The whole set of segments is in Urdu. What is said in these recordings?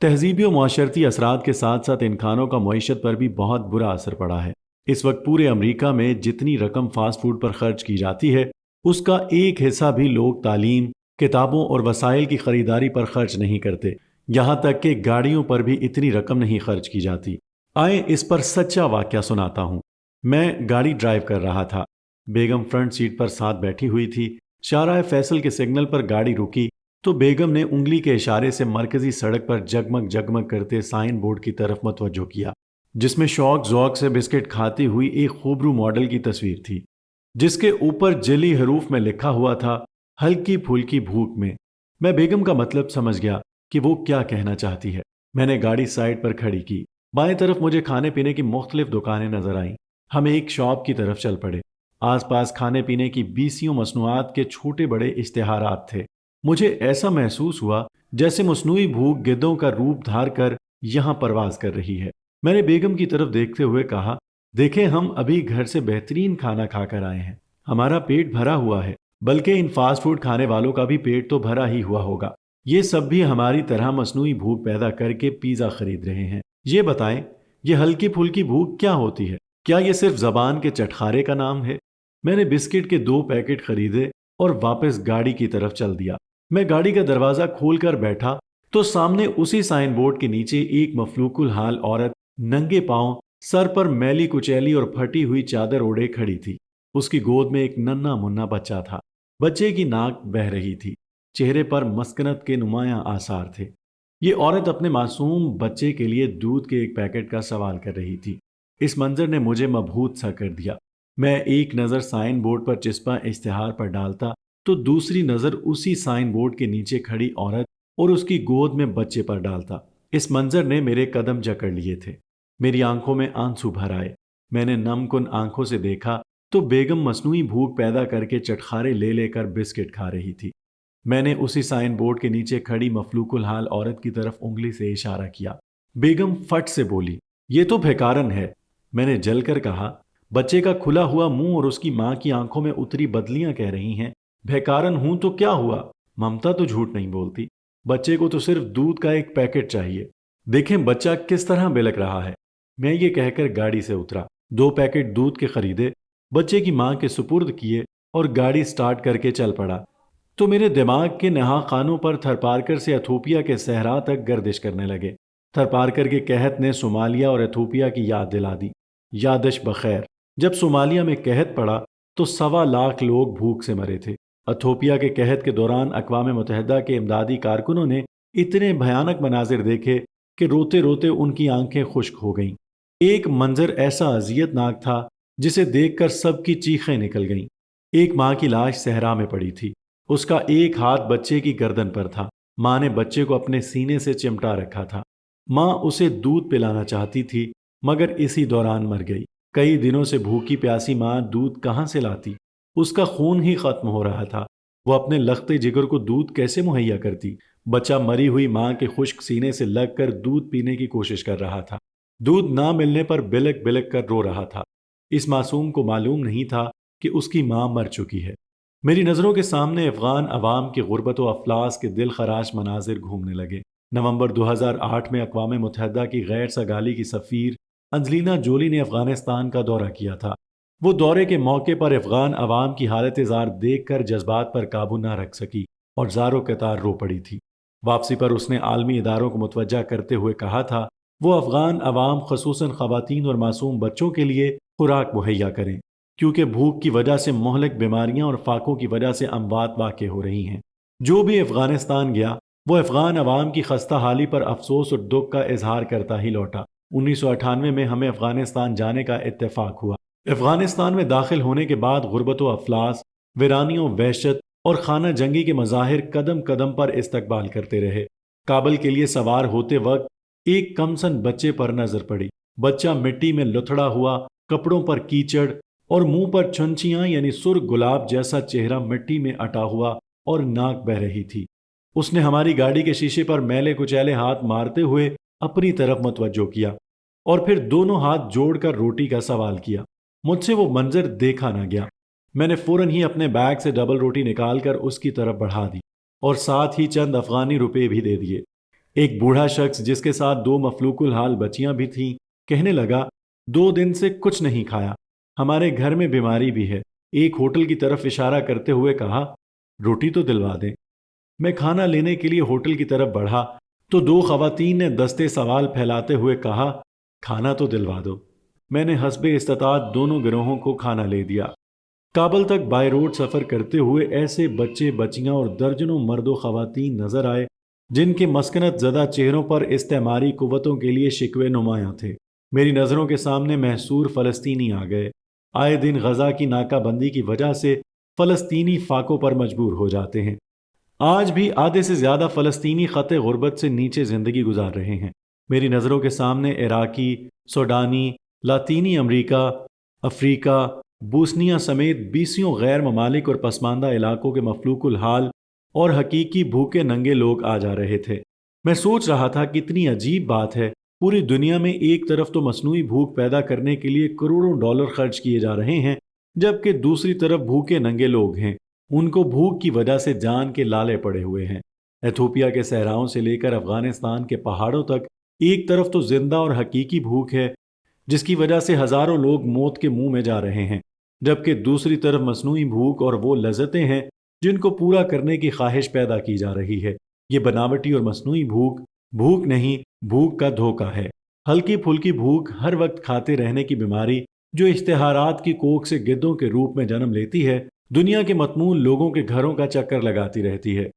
تہذیبی و معاشرتی اثرات کے ساتھ ساتھ ان کھانوں کا معیشت پر بھی بہت برا اثر پڑا ہے۔ اس وقت پورے امریکہ میں جتنی رقم فاسٹ فوڈ پر خرچ کی جاتی ہے، اس کا ایک حصہ بھی لوگ تعلیم، کتابوں اور وسائل کی خریداری پر خرچ نہیں کرتے۔ یہاں تک کہ گاڑیوں پر بھی اتنی رقم نہیں خرچ کی جاتی۔ آئیں اس پر سچا واقعہ سناتا ہوں۔ میں گاڑی ڈرائیو کر رہا تھا۔ بیگم فرنٹ سیٹ پر ساتھ بیٹھی ہوئی تھی۔ شارع فیصل کے سگنل پر گاڑی رکی تو بیگم نے انگلی کے اشارے سے مرکزی سڑک پر جگمگ جگمگ کرتے سائن بورڈ کی طرف متوجہ کیا، جس میں شوق ذوق سے بسکٹ کھاتی ہوئی ایک خوبرو ماڈل کی تصویر تھی، جس کے اوپر جلی حروف میں لکھا ہوا تھا ہلکی پھلکی بھوک میں بیگم کا مطلب سمجھ گیا کہ وہ کیا کہنا چاہتی ہے۔ میں نے گاڑی سائڈ پر کھڑی کی۔ بائیں طرف مجھے کھانے پینے کی مختلف دکانیں نظر آئیں۔ ہم ایک شاپ کی طرف چل پڑے۔ آس پاس کھانے پینے کی بیسیوں مصنوعات کے چھوٹے بڑے اشتہارات تھے۔ مجھے ایسا محسوس ہوا جیسے مصنوعی بھوک گدوں کا روپ دھار کر یہاں پرواز کر رہی ہے۔ میں نے بیگم کی طرف دیکھتے ہوئے کہا، دیکھیں ہم ابھی گھر سے بہترین کھانا کھا کر آئے ہیں، ہمارا پیٹ بھرا ہوا ہے، بلکہ ان فاسٹ فوڈ کھانے والوں کا بھی پیٹ تو بھرا ہی ہوا ہوگا۔ یہ سب بھی ہماری طرح مصنوعی بھوک پیدا کر کے پیزا خرید رہے ہیں۔ یہ بتائیں، یہ ہلکی پھلکی بھوک کیا ہوتی ہے؟ کیا یہ صرف زبان کے چٹخارے کا نام ہے؟ میں نے بسکٹ کے 2 پیکٹ خریدے اور واپس گاڑی کی طرف چل دیا۔ میں گاڑی کا دروازہ کھول کر بیٹھا تو سامنے اسی سائن بورڈ کے نیچے ایک مفلوک الحال عورت ننگے پاؤں، سر پر میلی کچیلی اور پھٹی ہوئی چادر اوڑھے کھڑی تھی۔ اس کی گود میں ایک ننھا منا بچہ تھا۔ بچے کی ناک بہہ رہی تھی، چہرے پر مسکنت کے نمایاں آثار تھے۔ یہ عورت اپنے معصوم بچے کے لیے دودھ کے ایک پیکٹ کا سوال کر رہی تھی۔ اس منظر نے مجھے مبہوت سا کر دیا۔ میں ایک نظر سائن بورڈ پر چسپاں اشتہار پر ڈالتا تو دوسری نظر اسی سائن بورڈ کے نیچے کھڑی عورت اور اس کی گود میں بچے پر ڈالتا۔ اس منظر نے میرے قدم جکڑ لیے تھے۔ میری آنکھوں میں آنسو بھر آئے۔ میں نے نم کن آنکھوں سے دیکھا تو بیگم مصنوعی بھوک پیدا کر کے چٹخارے لے لے کر بسکٹ کھا رہی تھی۔ میں نے اسی سائن بورڈ کے نیچے کھڑی مفلوک الحال عورت کی طرف انگلی سے اشارہ کیا۔ بیگم فٹ سے بولی، یہ تو بھیکارن ہے۔ میں نے جل کر کہا، بچے کا کھلا ہوا منہ اور اس کی ماں کی آنکھوں میں اتری بدلیاں کہہ رہی ہیں بھیکارن ہوں تو کیا ہوا؟ ممتا تو جھوٹ نہیں بولتی۔ بچے کو تو صرف دودھ کا ایک پیکٹ چاہیے۔ دیکھیں بچہ کس طرح بلک رہا ہے۔ میں یہ کہہ کر گاڑی سے اترا، 2 پیکٹ دودھ کے خریدے، بچے کی ماں کے سپرد کیے اور گاڑی سٹارٹ کر کے چل پڑا تو میرے دماغ کے نہا خانوں پر تھرپارکر سے ایتھوپیا کے صحرا تک گردش کرنے لگے۔ تھرپارکر کے قحط نے صومالیہ اور ایتھوپیا کی یاد دلا دی۔ یادش بخیر، جب صومالیہ میں قحط پڑا تو 1.25 لاکھ لوگ بھوک سے مرے تھے۔ ایتھوپیا کے قحط کے دوران اقوام متحدہ کے امدادی کارکنوں نے اتنے بھیانک مناظر دیکھے کہ روتے روتے ان کی آنکھیں خشک ہو گئیں۔ ایک منظر ایسا اذیت ناک تھا جسے دیکھ کر سب کی چیخیں نکل گئیں۔ ایک ماں کی لاش صحرا میں پڑی تھی، اس کا ایک ہاتھ بچے کی گردن پر تھا۔ ماں نے بچے کو اپنے سینے سے چمٹا رکھا تھا۔ ماں اسے دودھ پلانا چاہتی تھی مگر اسی دوران مر گئی۔ کئی دنوں سے بھوکی پیاسی ماں دودھ کہاں سے لاتی؟ اس کا خون ہی ختم ہو رہا تھا، وہ اپنے لختے جگر کو دودھ کیسے مہیا کرتی؟ بچہ مری ہوئی ماں کے خشک سینے سے لگ کر دودھ پینے کی کوشش کر رہا تھا۔ دودھ نہ ملنے پر بلک بلک کر رو رہا تھا۔ اس معصوم کو معلوم نہیں تھا کہ اس کی ماں مر چکی ہے۔ میری نظروں کے سامنے افغان عوام کی غربت و افلاس کے دل خراش مناظر گھومنے لگے۔ نومبر 2008 میں اقوام متحدہ کی غیر سگالی کی سفیر انجلینا جولی نے افغانستان کا دورہ کیا تھا۔ وہ دورے کے موقع پر افغان عوام کی حالت زار دیکھ کر جذبات پر قابو نہ رکھ سکی اور زاروں قطار رو پڑی تھی۔ واپسی پر اس نے عالمی اداروں کو متوجہ کرتے ہوئے کہا تھا وہ افغان عوام خصوصاً خواتین اور معصوم بچوں کے لیے خوراک مہیا کریں، کیونکہ بھوک کی وجہ سے مہلک بیماریاں اور فاقوں کی وجہ سے اموات واقع ہو رہی ہیں۔ جو بھی افغانستان گیا وہ افغان عوام کی خستہ حالی پر افسوس اور دکھ کا اظہار کرتا ہی لوٹا۔ 1998 میں ہمیں افغانستان جانے کا اتفاق ہوا۔ افغانستان میں داخل ہونے کے بعد غربت و افلاس، ویرانیوں، وحشت اور خانہ جنگی کے مظاہر قدم قدم پر استقبال کرتے رہے۔ کابل کے لیے سوار ہوتے وقت ایک کمسن بچے پر نظر پڑی۔ بچہ مٹی میں لتھڑا ہوا، کپڑوں پر کیچڑ اور منہ پر چھنچیاں یعنی سرخ گلاب جیسا چہرہ مٹی میں اٹا ہوا اور ناک بہہ رہی تھی۔ اس نے ہماری گاڑی کے شیشے پر میلے کچیلے ہاتھ مارتے ہوئے اپنی طرف متوجہ کیا اور پھر دونوں ہاتھ جوڑ کر روٹی کا سوال کیا۔ مجھ سے وہ منظر دیکھا نہ گیا۔ میں نے فوراً ہی اپنے بیگ سے ڈبل روٹی نکال کر اس کی طرف بڑھا دی اور ساتھ ہی چند افغانی روپے بھی دے دیے۔ ایک بوڑھا شخص جس کے ساتھ 2 مفلوک الحال بچیاں بھی تھیں کہنے لگا، 2 دن سے کچھ نہیں کھایا، ہمارے گھر میں بیماری بھی ہے۔ ایک ہوٹل کی طرف اشارہ کرتے ہوئے کہا، روٹی تو دلوا دیں۔ میں کھانا لینے کے لیے ہوٹل کی طرف بڑھا تو 2 خواتین نے دستے سوال پھیلاتے ہوئے کہا، کھانا تو دلوا دو۔ میں نے حسب استطاعت دونوں گروہوں کو کھانا لے دیا۔ کابل تک بائی روڈ سفر کرتے ہوئے ایسے بچے بچیاں اور درجنوں مرد و خواتین نظر آئے جن کے مسکنت زدہ چہروں پر استعماری قوتوں کے لیے شکوے نمایاں تھے۔ میری نظروں کے سامنے محصور فلسطینی آ گئے۔ آئے دن غزہ کی ناکہ بندی کی وجہ سے فلسطینی فاقوں پر مجبور ہو جاتے ہیں۔ آج بھی آدھے سے زیادہ فلسطینی خط غربت سے نیچے زندگی گزار رہے ہیں۔ میری نظروں کے سامنے عراقی، سوڈانی، لاطینی امریکہ، افریقہ، بوسنیا سمیت 20 غیر ممالک اور پسماندہ علاقوں کے مفلوک الحال اور حقیقی بھوکے ننگے لوگ آ جا رہے تھے۔ میں سوچ رہا تھا کتنی عجیب بات ہے، پوری دنیا میں ایک طرف تو مصنوعی بھوک پیدا کرنے کے لیے کروڑوں ڈالر خرچ کیے جا رہے ہیں، جبکہ دوسری طرف بھوکے ننگے لوگ ہیں، ان کو بھوک کی وجہ سے جان کے لالے پڑے ہوئے ہیں۔ ایتھوپیا کے صحراؤں سے لے کر افغانستان کے پہاڑوں تک ایک طرف تو زندہ اور حقیقی بھوک ہے جس کی وجہ سے ہزاروں لوگ موت کے منہ میں جا رہے ہیں، جبکہ دوسری طرف مصنوعی بھوک اور وہ لذتیں ہیں جن کو پورا کرنے کی خواہش پیدا کی جا رہی ہے۔ یہ بناوٹی اور مصنوعی بھوک، بھوک نہیں، بھوک کا دھوکہ ہے۔ ہلکی پھلکی بھوک، ہر وقت کھاتے رہنے کی بیماری جو اشتہارات کی کوکھ سے گدوں کے روپ میں جنم لیتی ہے، دنیا کے مطمون لوگوں کے گھروں کا چکر لگاتی رہتی ہے۔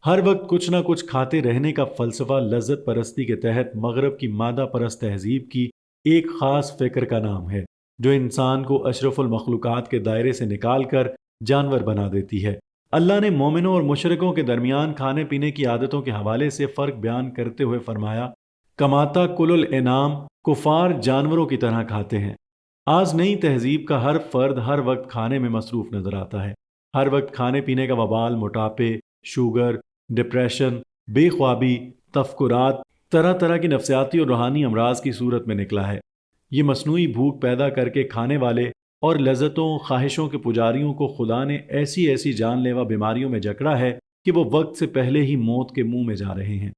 ہر وقت کچھ نہ کچھ کھاتے رہنے کا فلسفہ لذت پرستی کے تحت مغرب کی مادہ پرست تہذیب کی ایک خاص فکر کا نام ہے جو انسان کو اشرف المخلوقات کے دائرے سے نکال کر جانور بنا دیتی ہے۔ اللہ نے مومنوں اور مشرکوں کے درمیان کھانے پینے کی عادتوں کے حوالے سے فرق بیان کرتے ہوئے فرمایا، کماتا کل الانعام، کفار جانوروں کی طرح کھاتے ہیں۔ آج نئی تہذیب کا ہر فرد ہر وقت کھانے میں مصروف نظر آتا ہے۔ ہر وقت کھانے پینے کا وبال موٹاپے، شوگر، ڈپریشن، بے خوابی، تفکرات، طرح طرح کی نفسیاتی اور روحانی امراض کی صورت میں نکلا ہے۔ یہ مصنوعی بھوک پیدا کر کے کھانے والے اور لذتوں خواہشوں کے پجاریوں کو خدا نے ایسی ایسی جان لیوا بیماریوں میں جکڑا ہے کہ وہ وقت سے پہلے ہی موت کے منہ میں جا رہے ہیں۔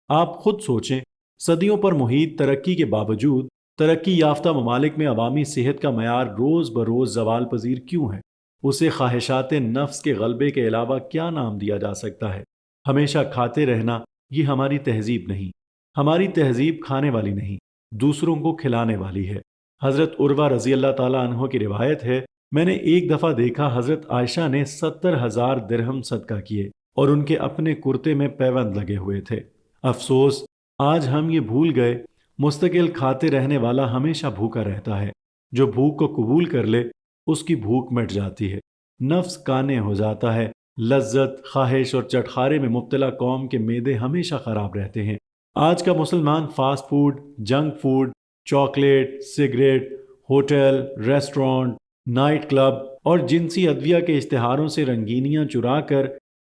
آپ خود سوچیں، صدیوں پر محیط ترقی کے باوجود ترقی یافتہ ممالک میں عوامی صحت کا معیار روز بروز زوال پذیر کیوں ہے؟ اسے خواہشات نفس کے غلبے کے علاوہ کیا نام دیا جا سکتا ہے؟ ہمیشہ کھاتے رہنا یہ ہماری تہذیب نہیں۔ ہماری تہذیب کھانے والی نہیں، دوسروں کو کھلانے والی ہے۔ حضرت عروہ رضی اللہ تعالیٰ عنہ کی روایت ہے، میں نے ایک دفعہ دیکھا حضرت عائشہ نے 70,000 درہم صدقہ کیے اور ان کے اپنے کرتے میں پیوند لگے ہوئے تھے۔ افسوس، آج ہم یہ بھول گئے، مستقل کھاتے رہنے والا ہمیشہ بھوکا رہتا ہے۔ جو بھوک کو قبول کر لے اس کی بھوک مٹ جاتی ہے، نفس کانے ہو جاتا ہے۔ لذت، خواہش اور چٹخارے میں مبتلا قوم کے معدے ہمیشہ خراب رہتے ہیں۔ آج کا مسلمان fast food, junk food, chocolate, cigarette, hotel, restaurant, night club اور جنسی ادویہ کے اشتہاروں سے رنگینیاں چرا کر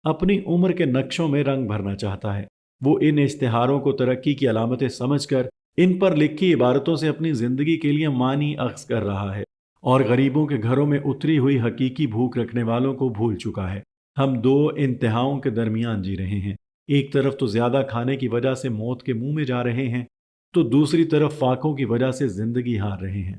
اپنی عمر کے نقشوں میں رنگ بھرنا چاہتا ہے۔ وہ ان اشتہاروں کو ترقی کی علامتیں سمجھ کر ان پر لکھی عبارتوں سے اپنی زندگی کے لیے معنی اخذ کر رہا ہے اور غریبوں کے گھروں میں اتری ہوئی حقیقی بھوک رکھنے والوں کو بھول چکا ہے۔ ہم 2 انتہاؤں کے درمیان جی رہے ہیں۔ ایک طرف تو زیادہ کھانے کی وجہ سے موت کے منہ میں جا رہے ہیں، تو دوسری طرف فاقوں کی وجہ سے زندگی ہار رہے ہیں۔